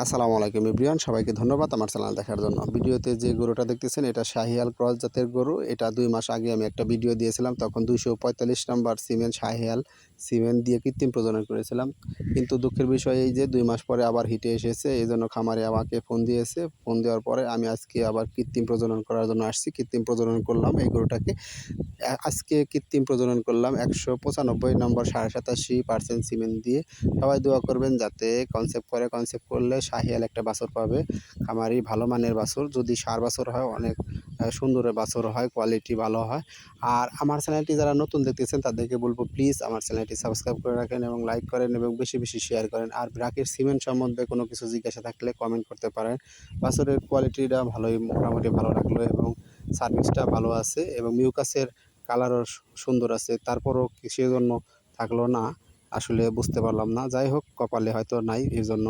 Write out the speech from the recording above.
আসসালামু আলাইকুম এভরিওয়ান, সবাইকে ধন্যবাদ আমার চ্যানেল দেখার জন্য। ভিডিওতে যে গরুটা দেখতেছেন এটা শাহিয়াল ক্রস জাতের গরু। এটা 2 মাস আগে আমি একটা ভিডিও দিয়েছিলাম, তখন 245 নাম্বার সিমেন্ট শাহিয়াল সিমেন্ট দিয়ে কৃত্রিম প্রজনন করেছিলাম। কিন্তু দুঃখের বিষয় এই যে 2 মাস পরে আবার হিটে এসেছে, এই জন্য খামারে আমাকে ফোন দিয়েছে। ফোন দেওয়ার পরে আমি আজকে আবার কৃত্রিম প্রজনন করার জন্য আসছি। কৃত্রিম প্রজনন করলাম এই গরুটাকে। আজকে কৃত্রিম প্রজনন করলাম 195 নম্বর 87% সিমেন্ট দিয়ে। সবাই দোয়া করবেন যাতে কনসেপ্ট করলে শাহিয়াল একটা বাছুর পাবে। খামারি ভালো মানের বাছুর, যদি ষাঁড় বাছুর হয় অনেক সুন্দর বাছুর হয়, কোয়ালিটি ভালো হয়। আর আমার চ্যানেলটি যারা নতুন দেখতেছেন তাদেরকে বলবো প্লিজ আমার চ্যানেলটি সাবস্ক্রাইব করে রাখেন এবং লাইক করেন এবং বেশি বেশি শেয়ার করেন। আর ব্রাকের সিমেন্ট সম্বন্ধে কোনো কিছু জিজ্ঞাসা থাকলে কমেন্ট করতে পারেন। বাছুরের কোয়ালিটিটা ভালোই, মোটামুটি ভালো লাগলো এবং সার্ভিসটা ভালো আছে এবং মিউকাসের কালারও সুন্দর আছে। তারপরও কিসের জন্য থাকলো না আসলে বুঝতে পারলাম না। যাই হোক, কপালে হয়তো নাই, এর জন্য।